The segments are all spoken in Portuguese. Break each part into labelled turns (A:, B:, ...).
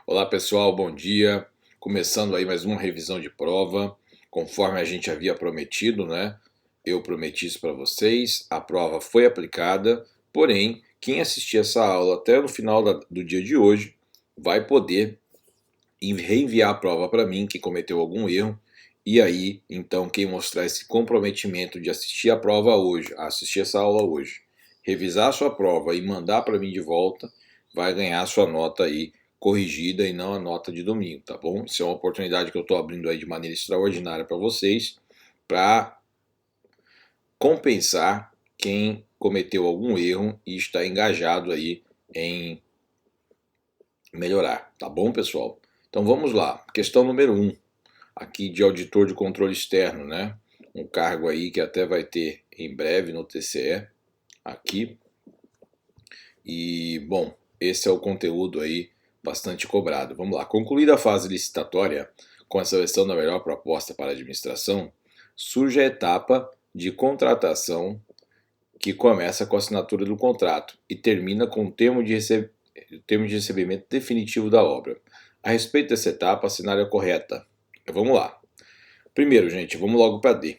A: Olá pessoal, bom dia. Começando aí mais uma revisão de prova, conforme a gente havia prometido, né? Eu prometi isso para vocês, a prova foi aplicada, porém, quem assistir essa aula até no final do dia de hoje vai poder reenviar a prova para mim, que cometeu algum erro, e aí, então, quem mostrar esse comprometimento de assistir a prova hoje, assistir essa aula hoje, revisar a sua prova e mandar para mim de volta, vai ganhar a sua nota aí corrigida e não a nota de domingo, tá bom? Isso é uma oportunidade que eu estou abrindo aí de maneira extraordinária para vocês, para compensar quem cometeu algum erro e está engajado aí em melhorar, tá bom, pessoal? Então vamos lá, questão número 1, aqui de auditor de controle externo, né? Um cargo aí que até vai ter em breve no TCE, aqui. E, bom, esse é o conteúdo aí bastante cobrado. Vamos lá, concluída a fase licitatória, com a seleção da melhor proposta para a administração, surge a etapa de contratação que começa com a assinatura do contrato e termina com o termo de recebimento definitivo da obra. A respeito dessa etapa, assinale a correta. Vamos lá. Primeiro, gente, vamos logo para D.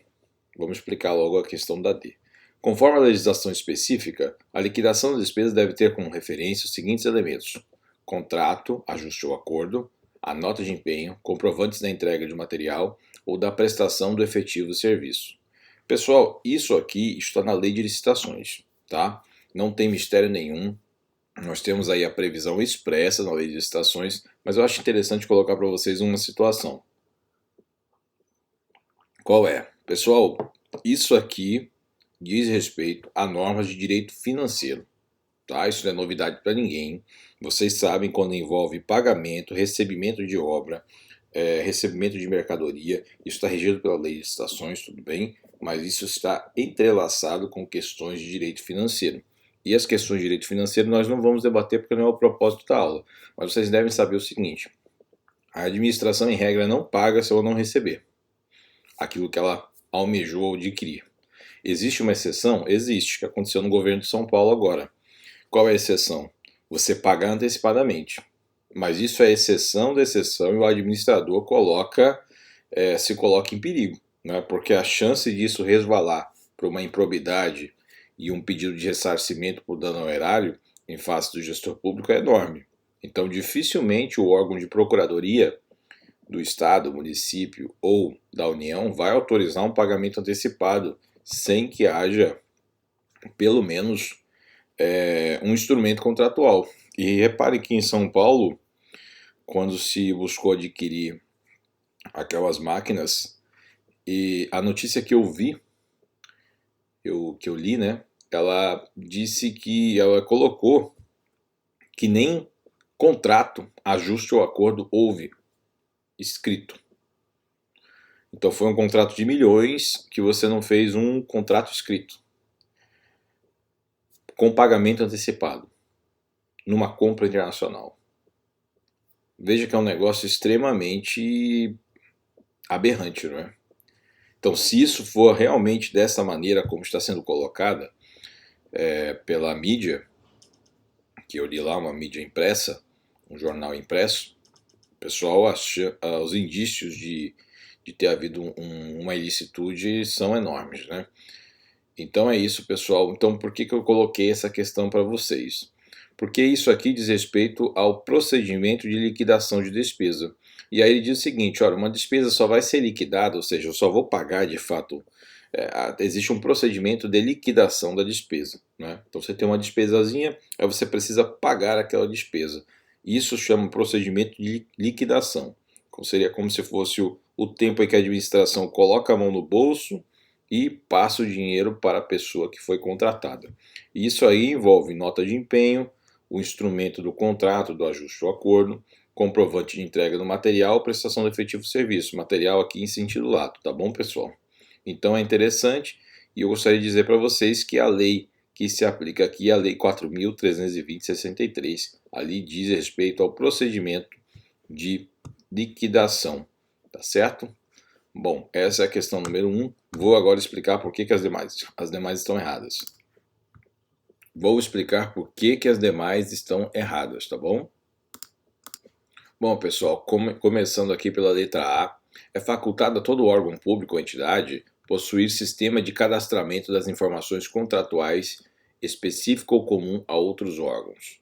A: Vamos explicar logo a questão da D. Conforme a legislação específica, a liquidação das despesas deve ter como referência os seguintes elementos: contrato, ajuste ou acordo, a nota de empenho, comprovantes da entrega de material ou da prestação do efetivo serviço. Pessoal, isso aqui está na lei de licitações, tá? Não tem mistério nenhum. Nós temos aí a previsão expressa na lei de licitações, mas eu acho interessante colocar para vocês uma situação. Qual é? Pessoal, isso aqui diz respeito a normas de direito financeiro, tá? Isso não é novidade para ninguém. Vocês sabem quando envolve pagamento, recebimento de obra, recebimento de mercadoria, isso está regido pela lei de licitações, tudo bem, mas isso está entrelaçado com questões de direito financeiro. E as questões de direito financeiro nós não vamos debater porque não é o propósito da aula, mas vocês devem saber o seguinte: a administração, em regra, não paga se ela não receber aquilo que ela almejou adquirir. Existe uma exceção? Existe, que aconteceu no governo de São Paulo agora. Qual é a exceção? Você pagar antecipadamente. Mas isso é exceção da exceção e o administrador se coloca em perigo, né? Porque a chance disso resvalar para uma improbidade e um pedido de ressarcimento por dano ao erário em face do gestor público é enorme. Então, dificilmente o órgão de procuradoria do Estado, município ou da União vai autorizar um pagamento antecipado sem que haja, pelo menos, um instrumento contratual. E repare que em São Paulo, quando se buscou adquirir aquelas máquinas, e a notícia que eu vi, que eu li, né, ela disse que ela colocou que nem contrato, ajuste ou acordo houve escrito. Então foi um contrato de milhões que você não fez um contrato escrito com pagamento antecipado numa compra internacional. Veja que é um negócio extremamente aberrante, não é? Então, se isso for realmente dessa maneira como está sendo colocada pela mídia, que eu li lá, uma mídia impressa, um jornal impresso, o pessoal acha, os indícios de ter havido uma ilicitude são enormes, né? Então é isso, pessoal. Então por que eu coloquei essa questão para vocês? Porque isso aqui diz respeito ao procedimento de liquidação de despesa. E aí ele diz o seguinte: olha, uma despesa só vai ser liquidada, ou seja, eu só vou pagar de fato. Existe um procedimento de liquidação da despesa, né? Então você tem uma despesazinha, aí você precisa pagar aquela despesa. Isso chama procedimento de liquidação. Seria como se fosse o tempo em que a administração coloca a mão no bolso e passa o dinheiro para a pessoa que foi contratada. Isso aí envolve nota de empenho, o instrumento do contrato, do ajuste ou acordo, comprovante de entrega do material, prestação do efetivo serviço. Material aqui em sentido lato, tá bom, pessoal? Então é interessante e eu gostaria de dizer para vocês que a lei que se aplica aqui é a Lei 4.320/63. Ali diz respeito ao procedimento de liquidação, tá certo? Bom, essa é a questão número 1. Vou agora explicar por que as demais estão erradas. Vou explicar por que as demais estão erradas, tá bom? Bom, pessoal, começando aqui pela letra A, é facultado a todo órgão público ou entidade possuir sistema de cadastramento das informações contratuais específico ou comum a outros órgãos.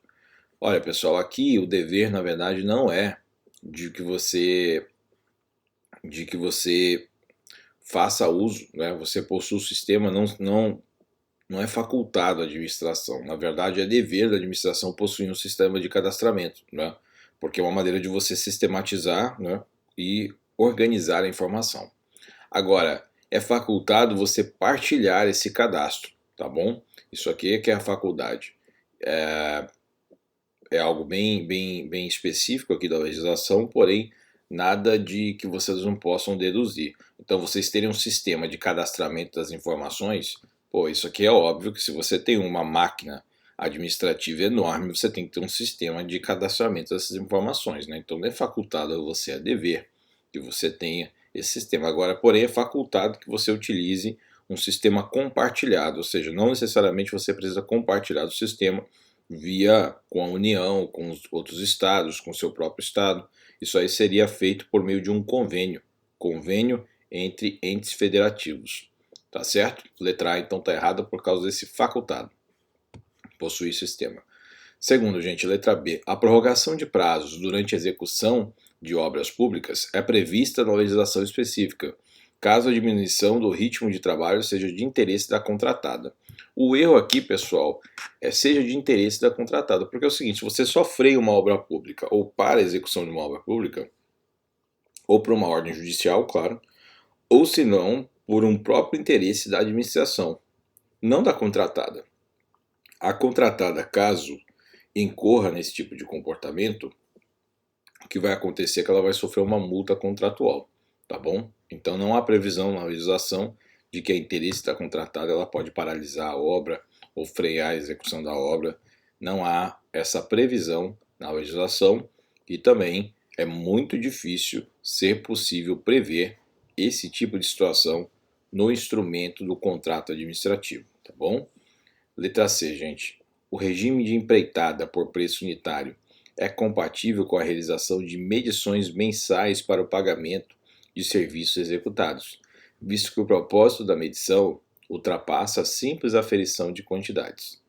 A: Olha, pessoal, aqui o dever, na verdade, não é de que você faça uso, né? Você possui o sistema, não é facultado à administração. Na verdade, é dever da administração possuir um sistema de cadastramento, né? Porque é uma maneira de você sistematizar, né, e organizar a informação. Agora, é facultado você partilhar esse cadastro, tá bom? Isso aqui é que é a faculdade. É algo bem específico aqui da legislação, porém nada de que vocês não possam deduzir. Então, vocês terem um sistema de cadastramento das informações, pô, isso aqui é óbvio que se você tem uma máquina administrativa enorme, você tem que ter um sistema de cadastramento dessas informações, né? Então, não é facultado a você, é dever que você tenha esse sistema. Agora, porém, é facultado que você utilize um sistema compartilhado, ou seja, não necessariamente você precisa compartilhar o sistema via com a União, com os outros estados, com o seu próprio estado. Isso aí seria feito por meio de um convênio entre entes federativos. Tá certo? Letra A então está errada por causa desse facultado. Possuir sistema. Segundo, gente, letra B. A prorrogação de prazos durante a execução de obras públicas é prevista na legislação específica, caso a diminuição do ritmo de trabalho seja de interesse da contratada. O erro aqui, pessoal, seja de interesse da contratada, porque é o seguinte, se você só freia uma obra pública ou para a execução de uma obra pública, ou por uma ordem judicial, claro, ou se não, por um próprio interesse da administração, não da contratada. A contratada, caso incorra nesse tipo de comportamento, o que vai acontecer é que ela vai sofrer uma multa contratual, tá bom? Então não há previsão na legislação de que a interesse da contratada ela pode paralisar a obra ou frear a execução da obra. Não há essa previsão na legislação e também é muito difícil ser possível prever esse tipo de situação no instrumento do contrato administrativo, tá bom? Letra C, gente. O regime de empreitada por preço unitário é compatível com a realização de medições mensais para o pagamento de serviços executados, visto que o propósito da medição ultrapassa a simples aferição de quantidades.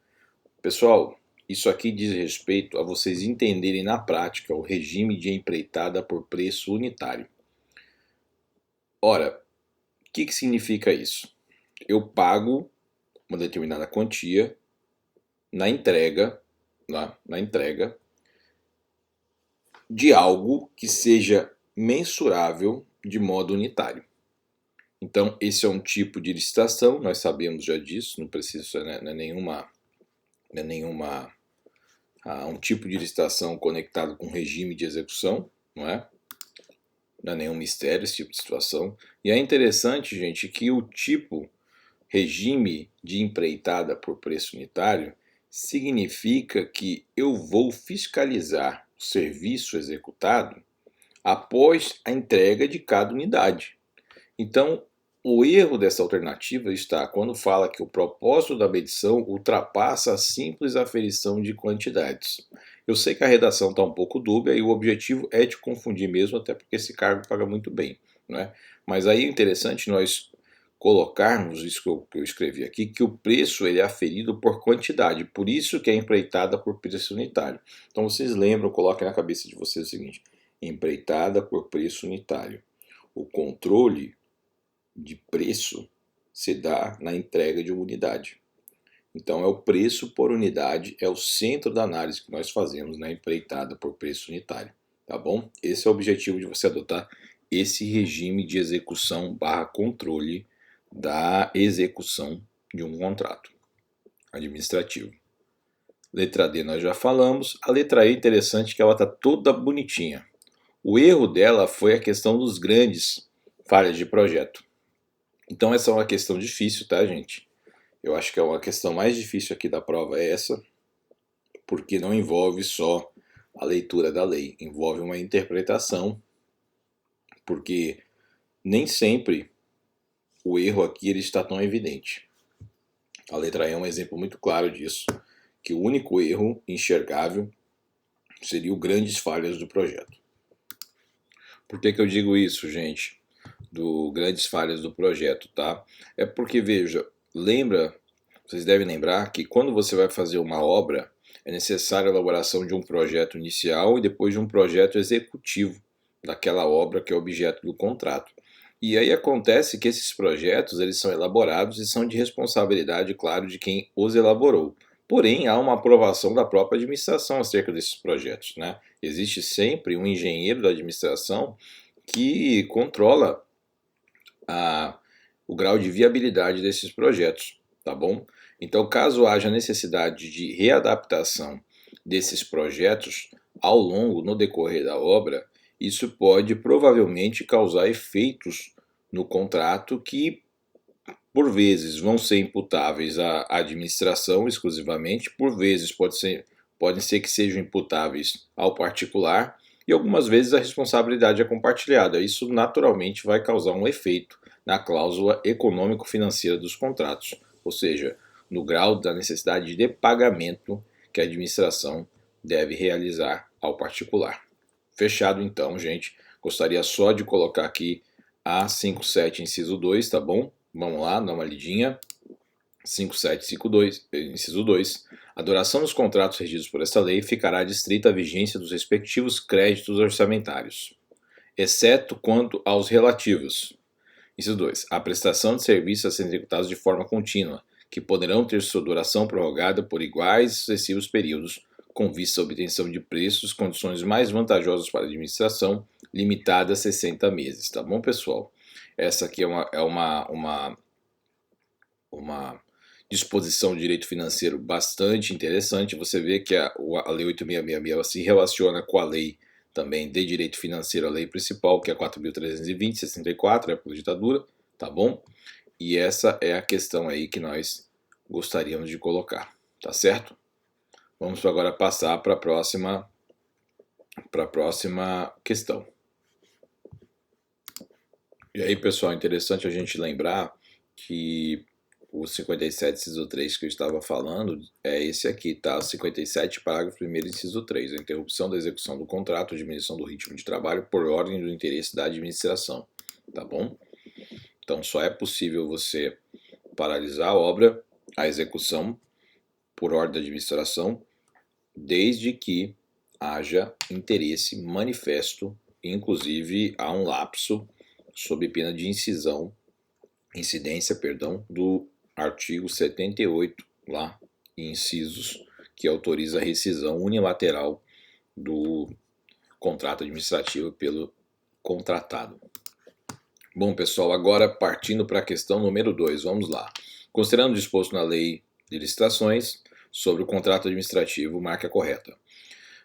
A: Pessoal, isso aqui diz respeito a vocês entenderem na prática o regime de empreitada por preço unitário. Ora, o que significa isso? Eu pago uma determinada quantia na entrega de algo que seja mensurável de modo unitário. Então, esse é um tipo de licitação, nós sabemos já disso, não precisa, não é nenhuma um tipo de licitação conectado com regime de execução, não é? Não é nenhum mistério esse tipo de situação. E é interessante, gente, que o tipo regime de empreitada por preço unitário significa que eu vou fiscalizar o serviço executado após a entrega de cada unidade. Então, o erro dessa alternativa está quando fala que o propósito da medição ultrapassa a simples aferição de quantidades. Eu sei que a redação está um pouco dúbia e o objetivo é te confundir mesmo, até porque esse cargo paga muito bem, né? Mas aí é interessante nós colocarmos isso que eu escrevi aqui, que o preço ele é aferido por quantidade, por isso que é empreitada por preço unitário. Então vocês lembram, coloquem na cabeça de vocês o seguinte, empreitada por preço unitário. O controle de preço se dá na entrega de uma unidade. Então é o preço por unidade, é o centro da análise que nós fazemos na empreitada por preço unitário, tá bom? Esse é o objetivo de você adotar esse regime de execução barra controle da execução de um contrato administrativo. Letra D nós já falamos, a letra E é interessante que ela está toda bonitinha. O erro dela foi a questão dos grandes falhas de projeto. Então essa é uma questão difícil, tá, gente? Eu acho que é uma questão mais difícil aqui da prova é essa, porque não envolve só a leitura da lei, envolve uma interpretação, porque nem sempre o erro aqui ele está tão evidente. A letra E é um exemplo muito claro disso, que o único erro enxergável seria o grandes falhas do projeto. Por que que eu digo isso, gente? Do grandes falhas do projeto, tá? É porque, veja, vocês devem lembrar que quando você vai fazer uma obra, é necessária a elaboração de um projeto inicial e depois de um projeto executivo daquela obra que é objeto do contrato. E aí acontece que esses projetos, eles são elaborados e são de responsabilidade, claro, de quem os elaborou. Porém, há uma aprovação da própria administração acerca desses projetos, né? Existe sempre um engenheiro da administração que controla a, o grau de viabilidade desses projetos, tá bom? Então, caso haja necessidade de readaptação desses projetos ao longo, no decorrer da obra, isso pode provavelmente causar efeitos no contrato que, por vezes, vão ser imputáveis à administração exclusivamente, por vezes podem ser que sejam imputáveis ao particular e algumas vezes a responsabilidade é compartilhada. Isso naturalmente vai causar um efeito na cláusula econômico-financeira dos contratos, ou seja, no grau da necessidade de pagamento que a administração deve realizar ao particular. Fechado então, gente. Gostaria só de colocar aqui a 57 inciso 2, tá bom? Vamos lá, dá uma lidinha. 5752, inciso 2. A duração dos contratos regidos por esta lei ficará adstrita à vigência dos respectivos créditos orçamentários, exceto quanto aos relativos. Inciso 2. A prestação de serviços a serem executados de forma contínua, que poderão ter sua duração prorrogada por iguais e sucessivos períodos, com vista à obtenção de preços, condições mais vantajosas para a administração, limitada a 60 meses. Tá bom, pessoal? Essa aqui é uma disposição de direito financeiro bastante interessante. Você vê que a Lei 8.666 se relaciona com a lei também de direito financeiro, a lei principal, que é 4.320, 64, época da ditadura, tá bom? E essa é a questão aí que nós gostaríamos de colocar, tá certo? Vamos agora passar para a próxima questão. E aí, pessoal, interessante a gente lembrar que o 57, inciso 3 que eu estava falando é esse aqui, tá? 57, parágrafo 1º, inciso 3. A interrupção da execução do contrato, a diminuição do ritmo de trabalho por ordem do interesse da administração, tá bom? Então, só é possível você paralisar a obra, a execução, por ordem da administração, desde que haja interesse manifesto, inclusive há um lapso sob pena de incidência, do artigo 78, lá, incisos, que autoriza a rescisão unilateral do contrato administrativo pelo contratado. Bom, pessoal, agora partindo para a questão número 2, vamos lá. Considerando o disposto na Lei de Licitações sobre o contrato administrativo, marque a correta.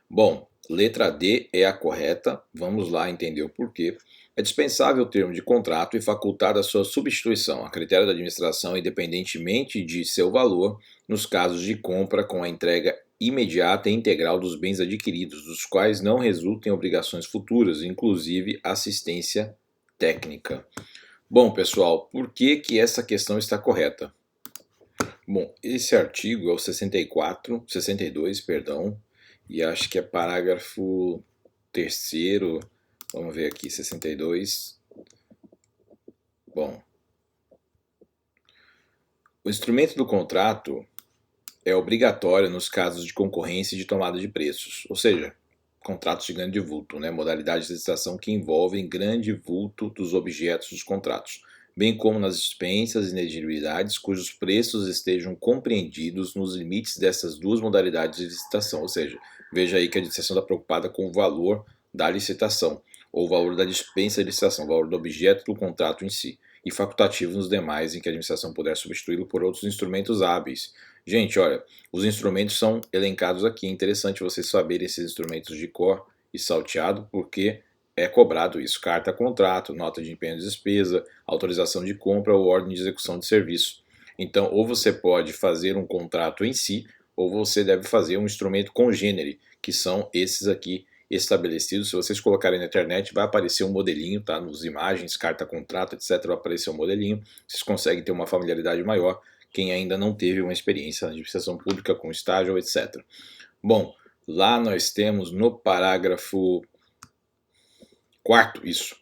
A: Bom, letra D é a correta, vamos lá entender o porquê. É dispensável o termo de contrato e facultada a sua substituição, a critério da administração, independentemente de seu valor, nos casos de compra com a entrega imediata e integral dos bens adquiridos, dos quais não resultem obrigações futuras, inclusive assistência técnica. Bom, pessoal, por que que essa questão está correta? Bom, esse artigo é o 62, perdão, e acho que é parágrafo 3º, vamos ver aqui, 62. Bom, o instrumento do contrato é obrigatório nos casos de concorrência e de tomada de preços, ou seja, contratos de grande vulto, né? Modalidades de licitação que envolvem grande vulto dos objetos dos contratos, bem como nas dispensas e inexigibilidades cujos preços estejam compreendidos nos limites dessas duas modalidades de licitação, ou seja, veja aí que a administração está preocupada com o valor da licitação, ou o valor da dispensa de licitação, o valor do objeto do contrato em si, e facultativo nos demais em que a administração puder substituí-lo por outros instrumentos hábeis. Gente, olha, os instrumentos são elencados aqui, é interessante vocês saberem esses instrumentos de cor e salteado, porque é cobrado isso, carta contrato, nota de empenho de despesa, autorização de compra ou ordem de execução de serviço. Então, ou você pode fazer um contrato em si, ou você deve fazer um instrumento congênere, que são esses aqui estabelecidos. Se vocês colocarem na internet, vai aparecer um modelinho, tá? Nos imagens, carta contrato, etc, vai aparecer um modelinho. Vocês conseguem ter uma familiaridade maior, quem ainda não teve uma experiência de administração pública com estágio, etc. Bom, lá nós temos no parágrafo Quarto, isso.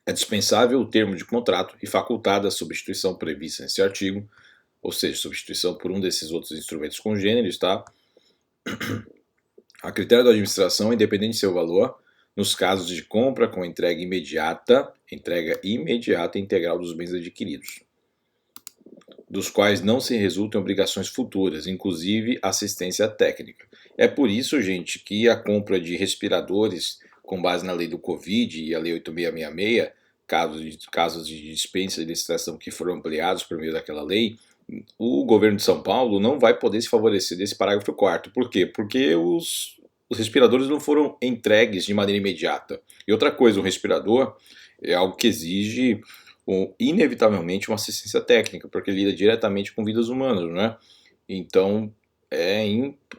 A: É dispensável o termo de contrato e facultada a substituição prevista nesse artigo, ou seja, substituição por um desses outros instrumentos congêneres, tá? A critério da administração, independente de seu valor, nos casos de compra com entrega imediata e integral dos bens adquiridos, dos quais não se resultam obrigações futuras, inclusive assistência técnica. É por isso, gente, que a compra de respiradores, com base na lei do Covid e a lei 8666, casos de dispensa de licitação que foram ampliados por meio daquela lei, o governo de São Paulo não vai poder se favorecer desse parágrafo 4º. Por quê? Porque os respiradores não foram entregues de maneira imediata. E outra coisa, um respirador é algo que exige inevitavelmente uma assistência técnica, porque lida diretamente com vidas humanas, né? Então é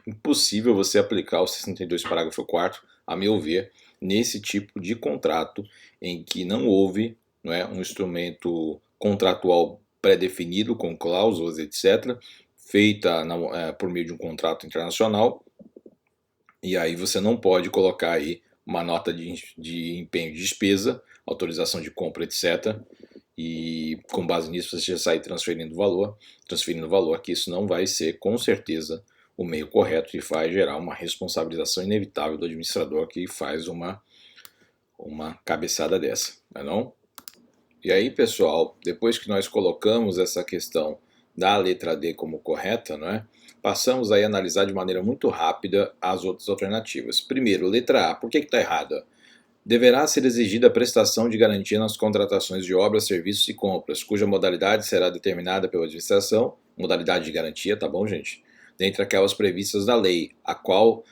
A: impossível você aplicar o 62 parágrafo 4º, a meu ver, nesse tipo de contrato em que não houve, não é, um instrumento contratual pré-definido com cláusulas, etc., feita por meio de um contrato internacional, e aí você não pode colocar aí uma nota de empenho de despesa, autorização de compra, etc., e com base nisso você já sai transferindo valor, que isso não vai ser, com certeza, o meio correto e vai gerar uma responsabilização inevitável do administrador que faz uma cabeçada dessa, não é não? E aí, pessoal, depois que nós colocamos essa questão da letra D como correta, não é? Passamos aí a analisar de maneira muito rápida as outras alternativas. Primeiro, letra A, por que está errada? Deverá ser exigida a prestação de garantia nas contratações de obras, serviços e compras, cuja modalidade será determinada pela administração, modalidade de garantia, tá bom, gente? Dentre aquelas previstas da lei, a qual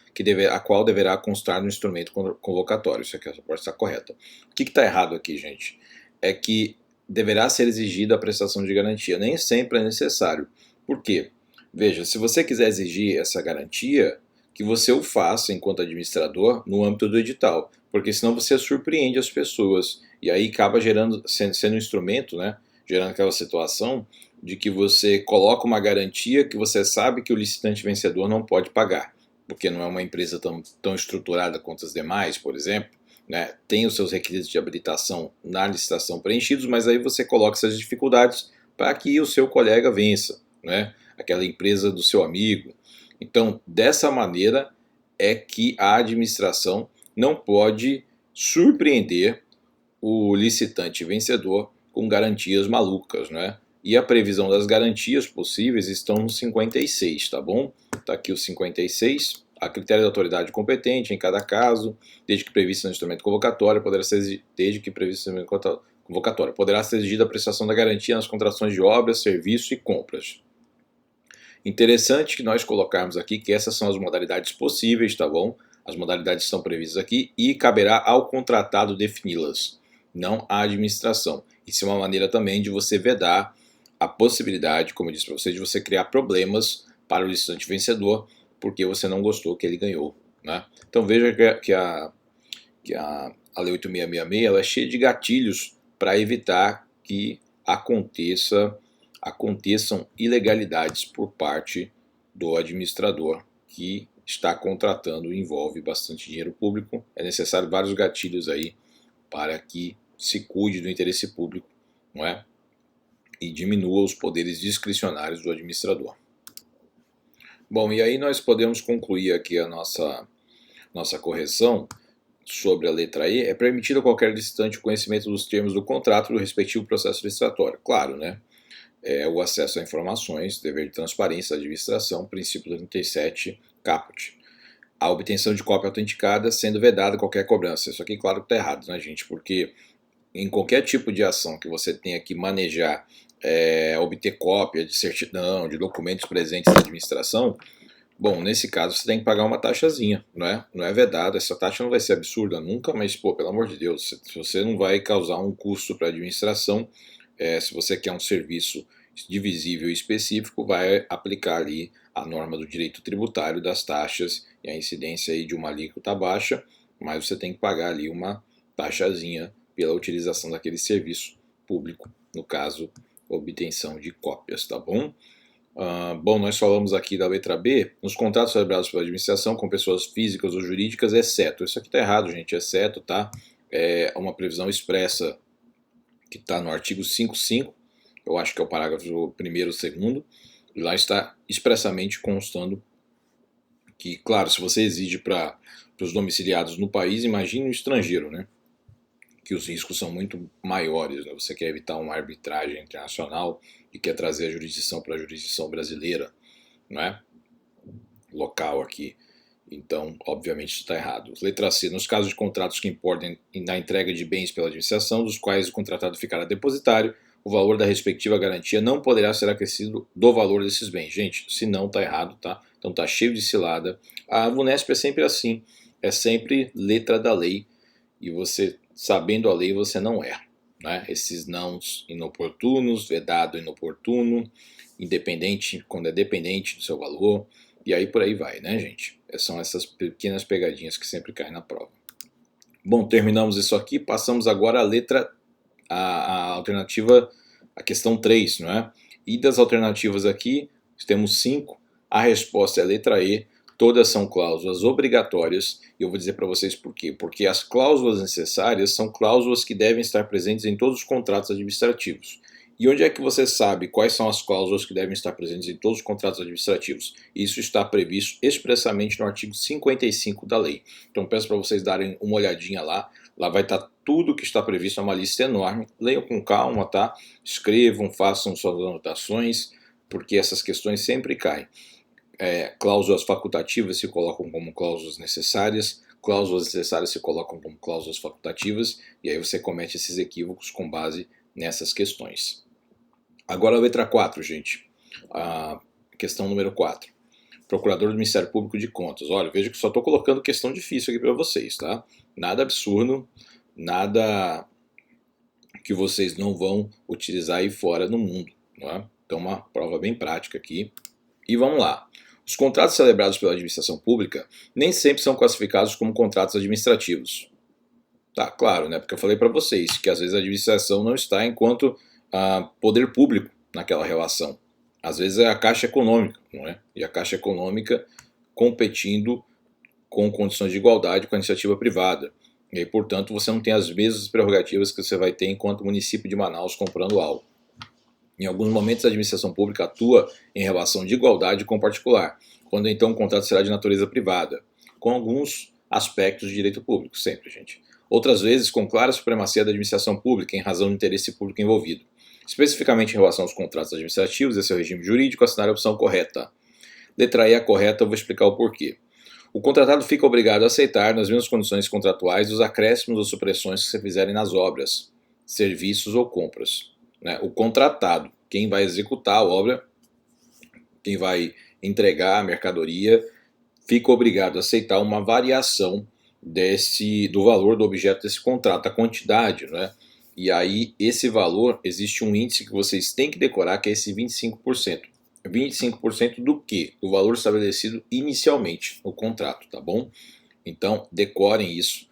A: deverá constar no instrumento convocatório. Isso aqui pode estar correta. O que está errado aqui, gente? É que deverá ser exigida a prestação de garantia. Nem sempre é necessário. Por quê? Veja, se você quiser exigir essa garantia, que você o faça enquanto administrador no âmbito do edital, porque senão você surpreende as pessoas e aí acaba sendo um instrumento, né, gerando aquela situação de que você coloca uma garantia que você sabe que o licitante vencedor não pode pagar, porque não é uma empresa tão estruturada quanto as demais, por exemplo, né, tem os seus requisitos de habilitação na licitação preenchidos, mas aí você coloca essas dificuldades para que o seu colega vença, né, aquela empresa do seu amigo. Então, dessa maneira é que a administração não pode surpreender o licitante vencedor com garantias malucas, né? E a previsão das garantias possíveis estão no 56, tá bom? Tá aqui o 56. A critério da autoridade competente em cada caso, desde que previsto no instrumento convocatório, poderá ser exigida a prestação da garantia nas contratações de obras, serviços e compras. Interessante que nós colocarmos aqui que essas são as modalidades possíveis, tá bom? As modalidades estão previstas aqui e caberá ao contratado defini-las, não à administração. Isso é uma maneira também de você vedar a possibilidade, como eu disse para você, de você criar problemas para o licitante vencedor, porque você não gostou que ele ganhou, né? Então veja que a Lei 8666 ela é cheia de gatilhos para evitar que aconteçam ilegalidades por parte do administrador que está contratando e envolve bastante dinheiro público. É necessário vários gatilhos aí para que se cuide do interesse público, não é? E diminua os poderes discricionários do administrador. Bom, e aí nós podemos concluir aqui a nossa correção sobre a letra E. É permitido a qualquer licitante o conhecimento dos termos do contrato do respectivo processo licitatório. Claro, né? O acesso a informações, dever de transparência da administração, princípio 37, caput. A obtenção de cópia autenticada, sendo vedada qualquer cobrança. Isso aqui, claro que está errado, né, gente? Porque em qualquer tipo de ação que você tenha que manejar, obter cópia de certidão, de documentos presentes da administração, bom, nesse caso você tem que pagar uma taxazinha, não é? Não é vedado, essa taxa não vai ser absurda nunca, mas, pô, pelo amor de Deus, se você não vai causar um custo para a administração, se você quer um serviço divisível e específico, vai aplicar ali a norma do direito tributário das taxas e a incidência aí de uma alíquota baixa, mas você tem que pagar ali uma taxazinha pela utilização daquele serviço público, no caso, obtenção de cópias, tá bom? Bom, nós falamos aqui da letra B, nos contratos celebrados pela administração com pessoas físicas ou jurídicas, exceto. Isso aqui tá errado, gente, exceto, tá? é uma previsão expressa que está no artigo 5.5, eu acho que é o parágrafo 1º ou 2º, e lá está expressamente constando que, claro, se você exige para os domiciliados no país, imagine no estrangeiro, né? Que os riscos são muito maiores, né? Você quer evitar uma arbitragem internacional e quer trazer a jurisdição para a jurisdição brasileira, não é? Local aqui. Então, obviamente, isso está errado. Letra C. Nos casos de contratos que importem na entrega de bens pela administração, dos quais o contratado ficará depositário, o valor da respectiva garantia não poderá ser acrescido do valor desses bens. Gente, se não, está errado, tá? Então tá cheio de cilada. A VUNESP é sempre assim. É sempre letra da lei. E você, sabendo a lei, você não erra, né? Esses nãos inoportunos, vedado inoportuno, independente, quando é dependente do seu valor, e aí por aí vai, né, gente? São essas pequenas pegadinhas que sempre caem na prova. Bom, terminamos isso aqui, passamos agora a letra, a alternativa, a questão 3, não é? E das alternativas aqui, temos 5, a resposta é a letra E, todas são cláusulas obrigatórias, e eu vou dizer para vocês por quê. Porque as cláusulas necessárias são cláusulas que devem estar presentes em todos os contratos administrativos. E onde é que você sabe quais são as cláusulas que devem estar presentes em todos os contratos administrativos? Isso está previsto expressamente no artigo 55 da lei. Então peço para vocês darem uma olhadinha lá. Lá vai estar tudo que está previsto, é uma lista enorme. Leiam com calma, tá? Escrevam, façam suas anotações, porque essas questões sempre caem. Cláusulas facultativas se colocam como cláusulas necessárias se colocam como cláusulas facultativas, e aí você comete esses equívocos com base nessas questões. Agora a letra 4, gente. A questão número 4. Procurador do Ministério Público de Contas. Olha, veja que só estou colocando questão difícil aqui para vocês, tá? Nada absurdo, nada que vocês não vão utilizar aí fora no mundo, não é? Então uma prova bem prática aqui. E vamos lá. Os contratos celebrados pela administração pública nem sempre são classificados como contratos administrativos. Tá, claro, né? Porque eu falei para vocês que às vezes a administração não está enquanto poder público naquela relação. Às vezes é a Caixa Econômica, não é? E a Caixa Econômica competindo com condições de igualdade com a iniciativa privada. E aí, portanto, você não tem as mesmas prerrogativas que você vai ter enquanto município de Manaus comprando algo. Em alguns momentos a administração pública atua em relação de igualdade com o particular, quando então o contrato será de natureza privada, com alguns aspectos de direito público, sempre, gente. Outras vezes com clara supremacia da administração pública em razão do interesse público envolvido. Especificamente em relação aos contratos administrativos, esse é o regime jurídico, assinar a opção correta. Letra E a correta, eu vou explicar o porquê. O contratado fica obrigado a aceitar, nas mesmas condições contratuais, os acréscimos ou supressões que se fizerem nas obras, serviços ou compras. O contratado, quem vai executar a obra, quem vai entregar a mercadoria, fica obrigado a aceitar uma variação do valor do objeto desse contrato, a quantidade, né? E aí, esse valor, existe um índice que vocês têm que decorar, que é esse 25%. 25% do quê? Do valor estabelecido inicialmente no contrato, tá bom? Então, decorem isso.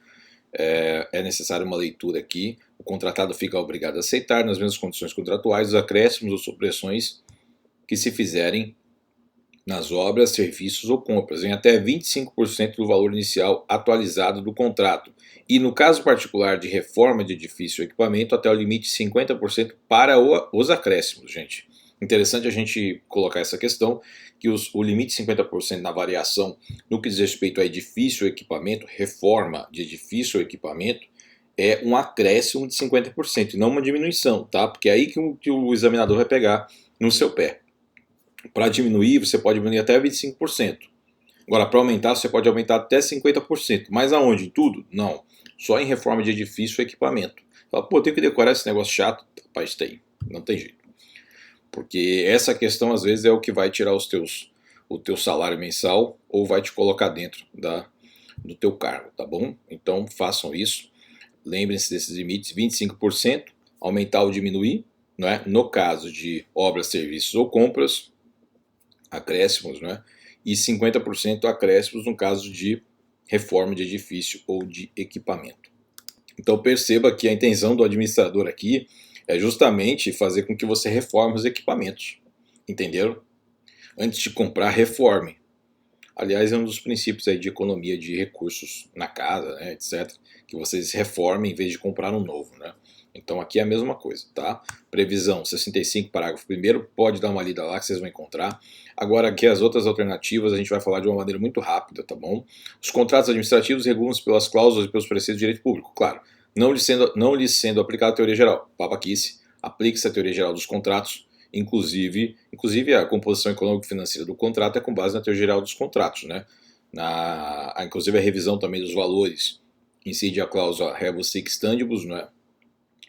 A: É necessária uma leitura aqui. O contratado fica obrigado a aceitar, nas mesmas condições contratuais, os acréscimos ou supressões que se fizerem nas obras, serviços ou compras, em até 25% do valor inicial atualizado do contrato. E no caso particular de reforma de edifício ou equipamento, até o limite de 50% para os acréscimos, gente. Interessante a gente colocar essa questão, que o limite de 50% na variação no que diz respeito a edifício ou equipamento, reforma de edifício ou equipamento, é um acréscimo de 50%, e não uma diminuição, tá? Porque é aí que o examinador vai pegar no seu pé. Para diminuir, você pode diminuir até 25%. Agora, para aumentar, você pode aumentar até 50%. Mas aonde? Em tudo? Não. Só em reforma de edifício ou equipamento. Fala, pô, tenho que decorar esse negócio chato. Rapaz, tem. Não tem jeito. Porque essa questão, às vezes, é o que vai tirar o teu salário mensal ou vai te colocar dentro do teu cargo, tá bom? Então, façam isso. Lembrem-se desses limites, 25%, aumentar ou diminuir, não é? No caso de obras, serviços ou compras, acréscimos, não é? E 50% acréscimos no caso de reforma de edifício ou de equipamento. Então perceba que a intenção do administrador aqui é justamente fazer com que você reforme os equipamentos, entenderam? Antes de comprar, reforme. Aliás, é um dos princípios aí de economia de recursos na casa, né, etc. Que vocês reformem em vez de comprar um novo, né? Então aqui é a mesma coisa, tá? Previsão 65, parágrafo 1º, pode dar uma lida lá que vocês vão encontrar. Agora aqui as outras alternativas a gente vai falar de uma maneira muito rápida, tá bom? Os contratos administrativos regulam-se pelas cláusulas e pelos preceitos de direito público, claro. Não lhes sendo aplicada a teoria geral, babaquice, aplique-se a teoria geral dos contratos, inclusive a composição econômico-financeira do contrato é com base na teoria geral dos contratos, né? Inclusive a revisão também dos valores incide a cláusula rebus sic stantibus, né?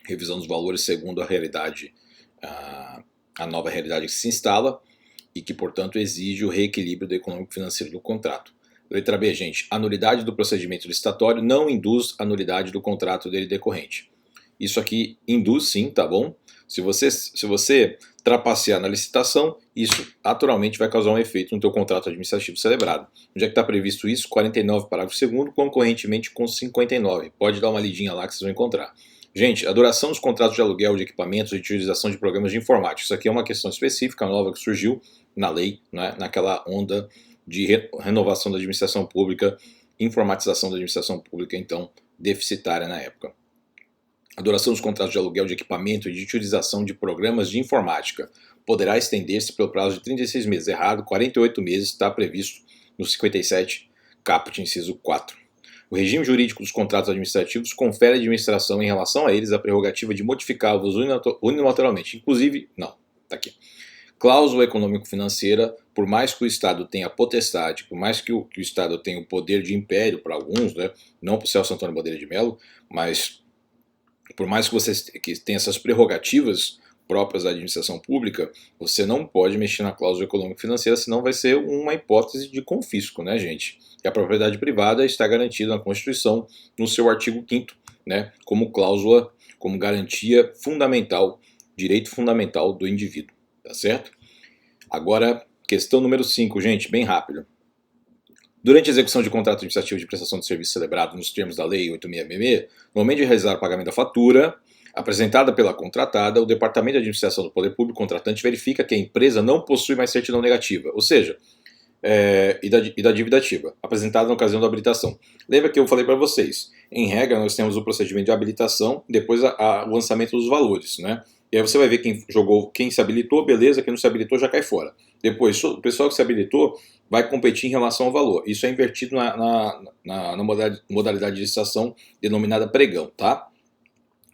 A: Revisão dos valores segundo a realidade, a nova realidade que se instala e que, portanto, exige o reequilíbrio do econômico-financeiro do contrato. Letra B, gente, a nulidade do procedimento licitatório não induz a nulidade do contrato dele decorrente. Isso aqui induz sim, tá bom? Se você trapacear na licitação, isso naturalmente vai causar um efeito no teu contrato administrativo celebrado. Onde é que está previsto isso? 49, parágrafo 2º, concorrentemente com 59. Pode dar uma lidinha lá que vocês vão encontrar. Gente, a duração dos contratos de aluguel de equipamentos e utilização de programas de informática. Isso aqui é uma questão específica, nova, que surgiu na lei, né, naquela onda de renovação da administração pública, informatização da administração pública, então, deficitária na época. A duração dos contratos de aluguel de equipamento e de utilização de programas de informática poderá estender-se pelo prazo de 36 meses. Errado, 48 meses está previsto no 57, caput, inciso 4. O regime jurídico dos contratos administrativos confere à administração em relação a eles a prerrogativa de modificá-los unilateralmente. Inclusive, não, tá aqui. Cláusula econômico-financeira, por mais que o Estado tenha potestade, por mais que o Estado tenha o poder de império para alguns, né, não para o Celso Antônio Bandeira de Mello, mas por mais que você tenha essas prerrogativas próprias da administração pública, você não pode mexer na cláusula econômico-financeira, senão vai ser uma hipótese de confisco, né, gente? E a propriedade privada está garantida na Constituição, no seu artigo 5º, né, como cláusula, como garantia fundamental, direito fundamental do indivíduo, tá certo? Agora, questão número 5, gente, bem rápido. Durante a execução de contrato administrativo de prestação de serviço celebrado nos termos da Lei 8.666, no momento de realizar o pagamento da fatura apresentada pela contratada, o Departamento de Administração do Poder Público contratante verifica que a empresa não possui mais certidão negativa, ou seja, e da dívida ativa, apresentada na ocasião da habilitação. Lembra que eu falei para vocês, em regra nós temos o procedimento de habilitação, depois o lançamento dos valores, né? E aí você vai ver quem se habilitou, beleza, quem não se habilitou já cai fora. Depois, o pessoal que se habilitou vai competir em relação ao valor. Isso é invertido na modalidade de licitação denominada pregão, tá?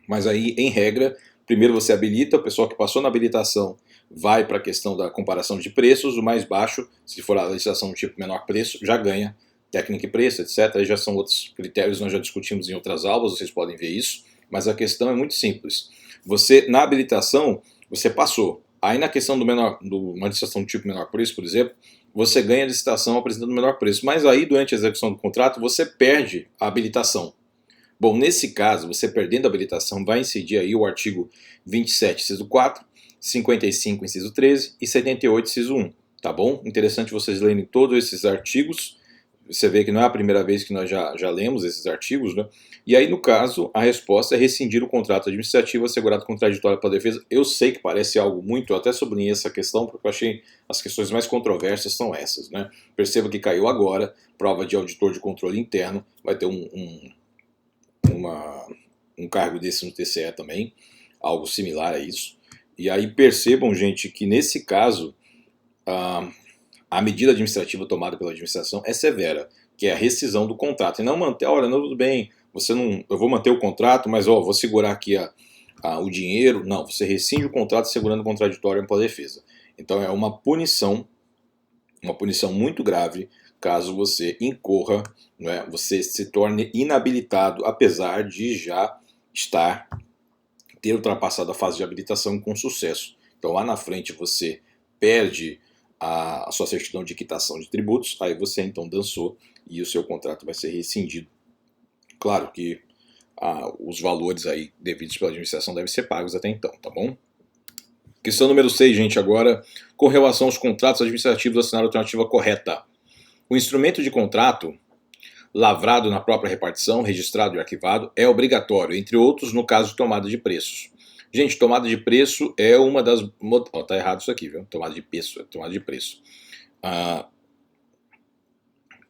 A: Mas aí, em regra, primeiro você habilita, o pessoal que passou na habilitação vai para a questão da comparação de preços, o mais baixo, se for a licitação do tipo menor preço, já ganha técnica e preço, etc. Aí já são outros critérios, nós já discutimos em outras aulas, vocês podem ver isso, mas a questão é muito simples. Você, na habilitação, você passou. Aí na questão uma licitação do tipo menor preço, por exemplo, você ganha a licitação apresentando o menor preço, mas aí durante a execução do contrato você perde a habilitação. Bom, nesse caso, você perdendo a habilitação, vai incidir aí o artigo 27, inciso 4, 55, inciso 13 e 78, inciso 1, tá bom? Interessante vocês lerem todos esses artigos. Você vê que não é a primeira vez que nós já lemos esses artigos, né? E aí, no caso, a resposta é rescindir o contrato administrativo assegurado contraditório pela defesa. Eu sei que parece algo muito, eu até sublinhei essa questão, porque eu achei as questões mais controversas são essas, né? Perceba que caiu agora, prova de auditor de controle interno, vai ter um cargo desse no TCE também, algo similar a isso. E aí percebam, gente, que nesse caso a medida administrativa tomada pela administração é severa, que é a rescisão do contrato. E não manter, olha, não, tudo bem, eu vou manter o contrato, mas vou segurar aqui o dinheiro. Não, você rescinde o contrato segurando o contraditório pela defesa. Então é uma punição muito grave, caso você incorra, né, você se torne inabilitado, apesar de já ter ultrapassado a fase de habilitação com sucesso. Então lá na frente você perde a sua certidão de quitação de tributos, aí você então dançou e o seu contrato vai ser rescindido. Claro que os valores aí devidos pela administração devem ser pagos até então, tá bom? Questão número 6, gente, agora, com relação aos contratos administrativos assinaram a alternativa correta. O instrumento de contrato, lavrado na própria repartição, registrado e arquivado, é obrigatório, entre outros, no caso de tomada de preços. Gente, tomada de preço é uma das... Tá errado isso aqui, viu? Tomada de preço.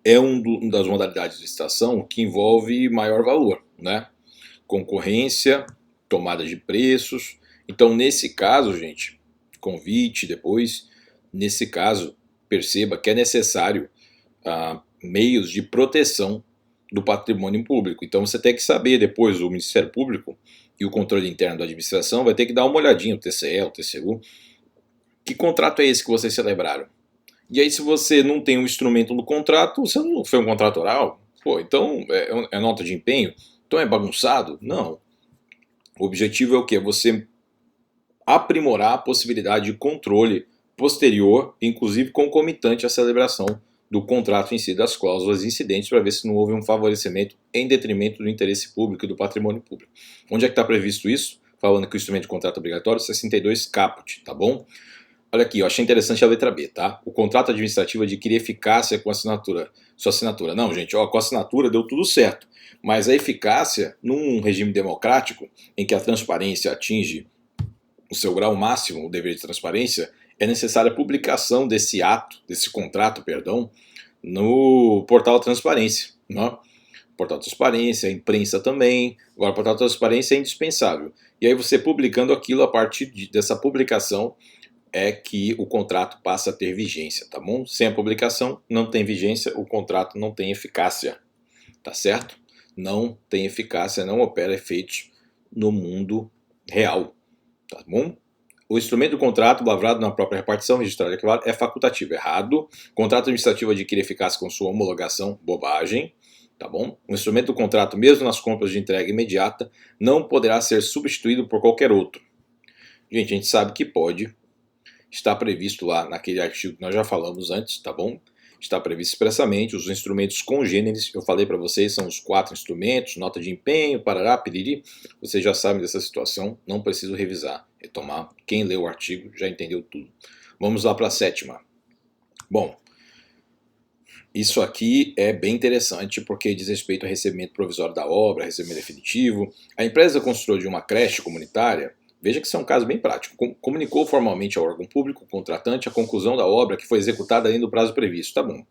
A: é uma das modalidades de licitação que envolve maior valor, né? Concorrência, tomada de preços. Então, nesse caso, gente, convite depois, nesse caso, perceba que é necessário meios de proteção do patrimônio público. Então você tem que saber depois, o Ministério Público e o controle interno da administração vai ter que dar uma olhadinha, o TCE, o TCU, que contrato é esse que vocês celebraram? E aí se você não tem um instrumento no contrato, você não foi um contrato oral? Pô, então é nota de empenho? Então é bagunçado? Não. O objetivo é o quê? Você aprimorar a possibilidade de controle posterior, inclusive concomitante à celebração do contrato em si, das cláusulas incidentes, para ver se não houve um favorecimento em detrimento do interesse público e do patrimônio público. Onde é que está previsto isso? Falando que o instrumento de contrato obrigatório, 62 caput, tá bom? Olha aqui, eu achei interessante a letra B, tá? O contrato administrativo adquire eficácia com assinatura, sua assinatura. Não, gente, ó, com a assinatura deu tudo certo, mas a eficácia, num regime democrático, em que a transparência atinge o seu grau máximo, o dever de transparência, é necessária a publicação desse ato, desse contrato, perdão, no portal Transparência. Né? Portal Transparência, a imprensa também. Agora, o portal Transparência é indispensável. E aí você publicando aquilo, a partir dessa publicação, é que o contrato passa a ter vigência, tá bom? Sem a publicação, não tem vigência, o contrato não tem eficácia, tá certo? Não tem eficácia, não opera efeitos no mundo real, tá bom? O instrumento do contrato, lavrado na própria repartição, registrado e arquivado, é facultativo. Errado. Contrato administrativo adquire eficácia com sua homologação. Bobagem. Tá bom? O instrumento do contrato, mesmo nas compras de entrega imediata, não poderá ser substituído por qualquer outro. Gente, a gente sabe que pode. Está previsto lá naquele artigo que nós já falamos antes, tá bom? Está previsto expressamente os instrumentos congêneres. Eu falei para vocês, são os 4 instrumentos, nota de empenho, parará, piriri. Vocês já sabem dessa situação, não preciso revisar, retomar. Quem leu o artigo já entendeu tudo. Vamos lá para a 7ª. Bom, isso aqui é bem interessante porque diz respeito ao recebimento provisório da obra, recebimento definitivo. A empresa construtora de uma creche comunitária, veja que isso é um caso bem prático, comunicou formalmente ao órgão público contratante a conclusão da obra que foi executada além do prazo previsto. Tá bom.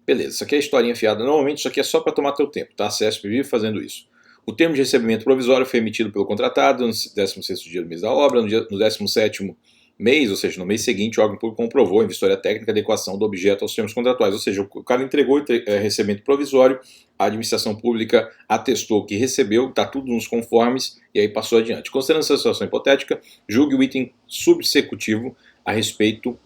A: Beleza, isso aqui é historinha fiada. Normalmente isso aqui é só para tomar teu tempo, tá? A CESP vive fazendo isso. O termo de recebimento provisório foi emitido pelo contratado no 16º dia do mês da obra, no 17º mês, ou seja, no mês seguinte, o órgão público comprovou em vistoria técnica a adequação do objeto aos termos contratuais. Ou seja, o cara entregou recebimento provisório, a administração pública atestou que recebeu, está tudo nos conformes, e aí passou adiante. Considerando essa situação hipotética, julgue o item subsecutivo a respeito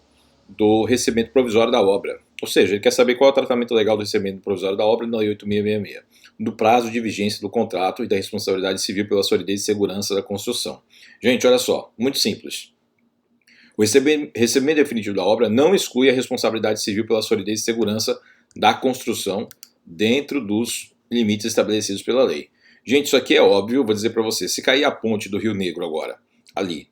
A: do recebimento provisório da obra. Ou seja, ele quer saber qual é o tratamento legal do recebimento provisório da obra na Lei 8.666, do prazo de vigência do contrato e da responsabilidade civil pela solidez e segurança da construção. Gente, olha só, muito simples. O recebimento definitivo da obra não exclui a responsabilidade civil pela solidez e segurança da construção dentro dos limites estabelecidos pela lei. Gente, isso aqui é óbvio, vou dizer para você, se cair a ponte do Rio Negro agora, ali,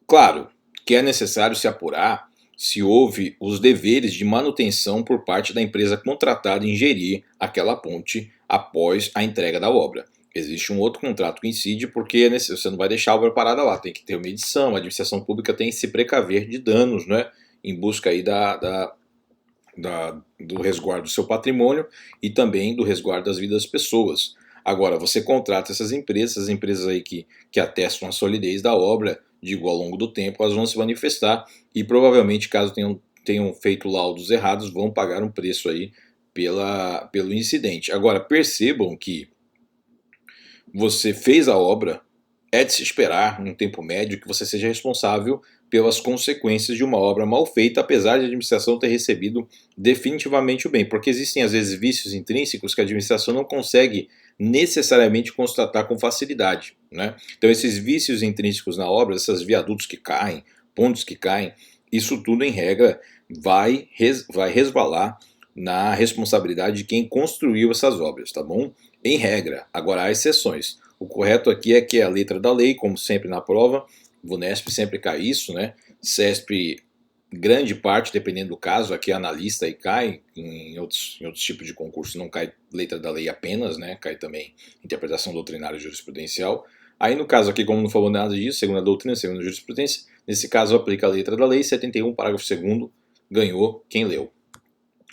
A: claro que é necessário se apurar se houve os deveres de manutenção por parte da empresa contratada em gerir aquela ponte após a entrega da obra. Existe um outro contrato que incide porque você não vai deixar a obra parada lá, tem que ter uma medição, a administração pública tem que se precaver de danos, né, em busca aí do resguardo do seu patrimônio e também do resguardo das vidas das pessoas. Agora, você contrata essas empresas aí que atestam a solidez da obra, digo, ao longo do tempo, elas vão se manifestar e provavelmente, caso tenham feito laudos errados, vão pagar um preço aí pelo incidente. Agora, percebam que você fez a obra, é de se esperar, num tempo médio, que você seja responsável pelas consequências de uma obra mal feita, apesar de a administração ter recebido definitivamente o bem. Porque existem, às vezes, vícios intrínsecos que a administração não consegue necessariamente constatar com facilidade. Né? Então, esses vícios intrínsecos na obra, esses viadutos que caem, pontes que caem, isso tudo, em regra, vai resvalar na responsabilidade de quem construiu essas obras, tá bom? Em regra. Agora, há exceções. O correto aqui é que é a letra da lei, como sempre na prova. VUNESP sempre cai isso, né? CESP, grande parte, dependendo do caso, aqui é analista e cai, em outros tipos de concurso não cai letra da lei apenas, né? Cai também interpretação doutrinária e jurisprudencial. Aí no caso aqui, como não falou nada disso, segunda doutrina, segunda jurisprudência, nesse caso aplica a letra da lei, 71, parágrafo 2º, ganhou quem leu.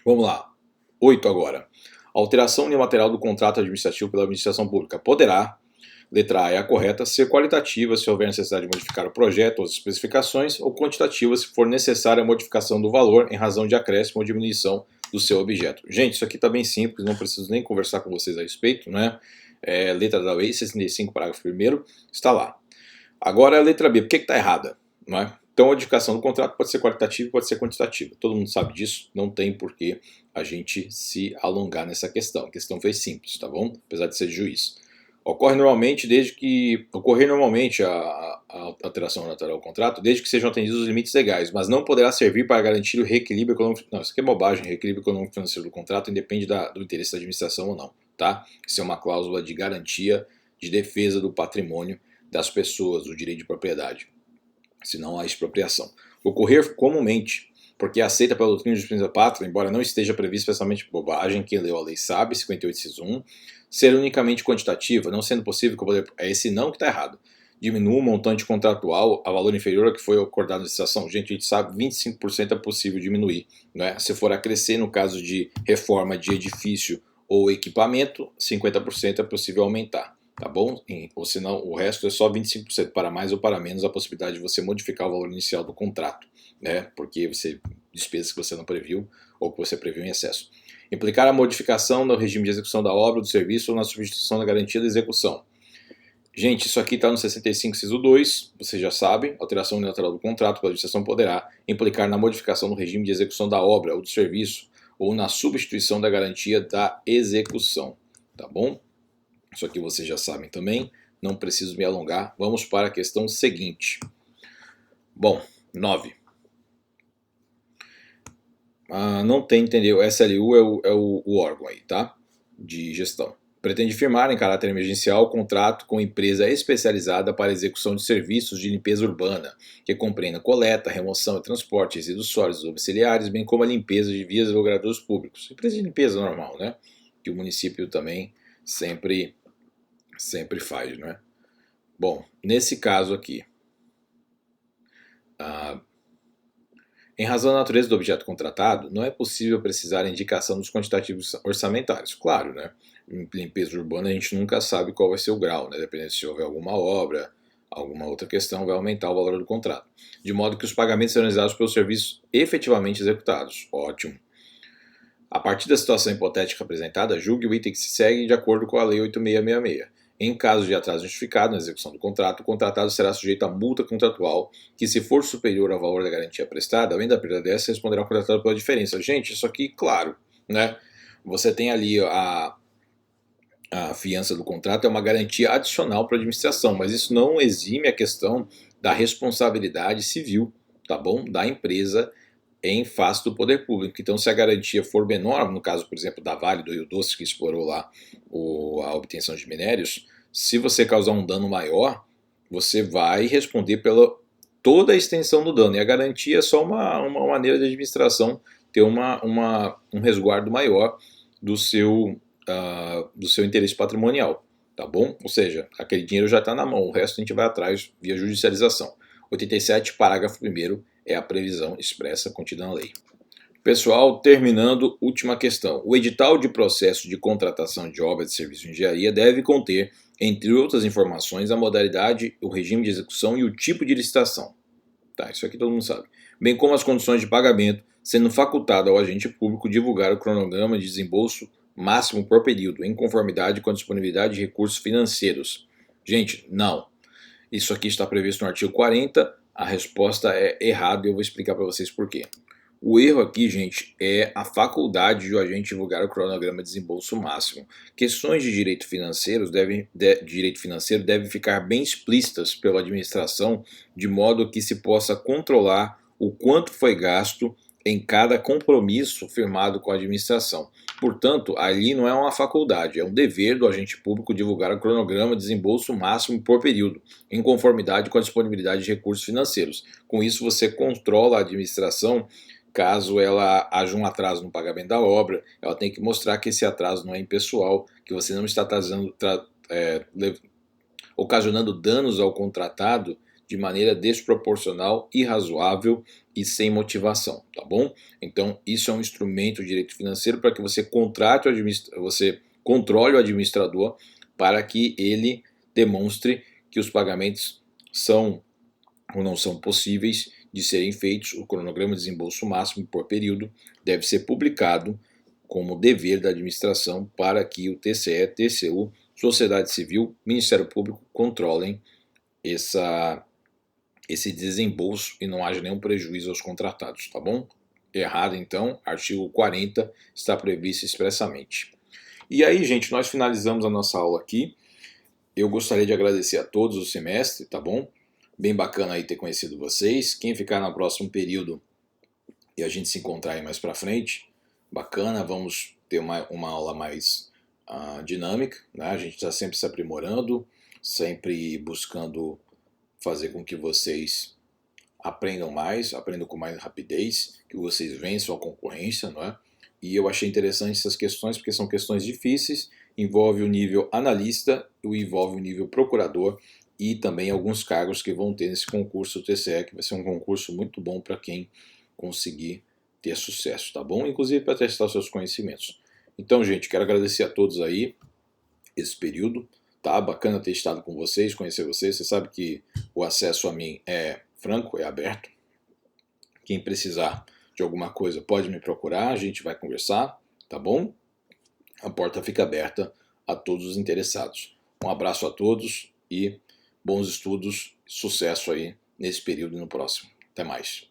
A: Vamos lá. 8 agora. Alteração unilateral do contrato administrativo pela administração pública poderá, letra A é a correta, ser qualitativa se houver necessidade de modificar o projeto ou as especificações, ou quantitativa se for necessária a modificação do valor em razão de acréscimo ou diminuição do seu objeto. Gente, isso aqui está bem simples, não preciso nem conversar com vocês a respeito, né? Letra da lei, 65, parágrafo 1º, está lá. Agora a letra B, por que está errada? Não é? Então a modificação do contrato pode ser qualitativa e pode ser quantitativa. Todo mundo sabe disso, não tem por que a gente se alongar nessa questão. A questão foi simples, tá bom? Apesar de ser de juiz. Ocorrer normalmente a alteração unilateral do contrato, desde que sejam atendidos os limites legais, mas não poderá servir para garantir o reequilíbrio econômico. Não, isso aqui é bobagem. O reequilíbrio econômico financeiro do contrato independe do interesse da administração ou não, tá? Isso é uma cláusula de garantia de defesa do patrimônio das pessoas, do direito de propriedade, senão a expropriação. Ocorrer comumente, porque é aceita pela doutrina de justiça pátria, embora não esteja previsto especialmente bobagem, quem leu a lei sabe, 58 inciso 1, ser unicamente quantitativa, não sendo possível que o poder... É esse não que está errado. Diminua o montante contratual a valor inferior ao que foi acordado na licitação. Gente, a gente sabe, 25% é possível diminuir, né? Se for a crescer, no caso de reforma de edifício ou equipamento, 50% é possível aumentar. Tá bom? Ou senão o resto é só 25%, para mais ou para menos a possibilidade de você modificar o valor inicial do contrato, né? Porque você despesas que você não previu ou que você previu em excesso. Implicar a modificação do regime de execução da obra, do serviço ou na substituição da garantia da execução. Gente, isso aqui está no 65, inciso 2, vocês já sabem, alteração unilateral do contrato pela administração poderá implicar na modificação do regime de execução da obra ou do serviço ou na substituição da garantia da execução, tá bom? Isso aqui vocês já sabem também, não preciso me alongar. Vamos para a questão seguinte. Bom, 9. Não tem, entendeu? SLU é o órgão aí, tá? De gestão. Pretende firmar em caráter emergencial contrato com empresa especializada para execução de serviços de limpeza urbana, que compreenda coleta, remoção e transporte de resíduos sólidos domiciliares, bem como a limpeza de vias e logradouros públicos. Empresa de limpeza normal, né? Que o município também sempre faz, né? Bom, nesse caso aqui, em razão da natureza do objeto contratado, não é possível precisar a indicação dos quantitativos orçamentários. Claro, né? Em limpeza urbana a gente nunca sabe qual vai ser o grau, né? Dependendo se houver alguma obra, alguma outra questão, vai aumentar o valor do contrato. De modo que os pagamentos serão realizados pelos serviços efetivamente executados. Ótimo. A partir da situação hipotética apresentada, julgue o item que se segue de acordo com a Lei 8666. Em caso de atraso justificado na execução do contrato, o contratado será sujeito a multa contratual, que se for superior ao valor da garantia prestada, além da perda dessa, responderá ao contratado pela diferença. Gente, isso aqui, claro, né? Você tem ali a fiança do contrato, é uma garantia adicional para a administração, mas isso não exime a questão da responsabilidade civil, tá bom? Da empresa em face do poder público. Então, se a garantia for menor, no caso, por exemplo, da Vale do Rio Doce, que explorou lá a obtenção de minérios, se você causar um dano maior, você vai responder pela toda a extensão do dano. E a garantia é só uma maneira de administração ter um resguardo maior do seu interesse patrimonial, tá bom? Ou seja, aquele dinheiro já está na mão, o resto a gente vai atrás via judicialização. 87, parágrafo 1º, é a previsão expressa contida na lei. Pessoal, terminando, última questão. O edital de processo de contratação de obra de serviço de engenharia deve conter, entre outras informações, a modalidade, o regime de execução e o tipo de licitação. Tá, isso aqui todo mundo sabe. Bem como as condições de pagamento, sendo facultado ao agente público divulgar o cronograma de desembolso máximo por período, em conformidade com a disponibilidade de recursos financeiros. Gente, não. Isso aqui está previsto no artigo 40, a resposta é errada e eu vou explicar para vocês por quê. O erro aqui, gente, é a faculdade de o agente divulgar o cronograma de desembolso máximo. Questões de direito financeiro devem ficar bem explícitas pela administração, de modo que se possa controlar o quanto foi gasto em cada compromisso firmado com a administração. Portanto, ali não é uma faculdade, é um dever do agente público divulgar o cronograma de desembolso máximo por período, em conformidade com a disponibilidade de recursos financeiros. Com isso, você controla a administração. Caso ela haja um atraso no pagamento da obra, ela tem que mostrar que esse atraso não é impessoal, que você não está ocasionando danos ao contratado de maneira desproporcional, irrazoável e sem motivação, tá bom? Então, isso é um instrumento de direito financeiro para que você você controle o administrador para que ele demonstre que os pagamentos são ou não são possíveis de serem feitos. O cronograma de desembolso máximo por período deve ser publicado como dever da administração para que o TCE, TCU, Sociedade Civil, Ministério Público controlem esse desembolso e não haja nenhum prejuízo aos contratados, tá bom? Errado, então, artigo 40 está previsto expressamente. E aí, gente, nós finalizamos a nossa aula aqui. Eu gostaria de agradecer a todos o semestre, tá bom? Bem bacana aí ter conhecido vocês. Quem ficar no próximo período e a gente se encontrar aí mais pra frente, bacana, vamos ter uma aula mais dinâmica, né? A gente está sempre se aprimorando, sempre buscando fazer com que vocês aprendam mais, aprendam com mais rapidez, que vocês vençam a concorrência, não é? E eu achei interessante essas questões, porque são questões difíceis, envolve o nível analista, envolve o nível procurador e também alguns cargos que vão ter nesse concurso do TCE, que vai ser um concurso muito bom para quem conseguir ter sucesso, tá bom? Inclusive para testar os seus conhecimentos. Então, gente, quero agradecer a todos aí esse período, tá? Bacana ter estado com vocês, conhecer vocês. Você sabe que o acesso a mim é franco, é aberto. Quem precisar de alguma coisa pode me procurar, a gente vai conversar, tá bom? A porta fica aberta a todos os interessados. Um abraço a todos e bons estudos, sucesso aí nesse período e no próximo. Até mais.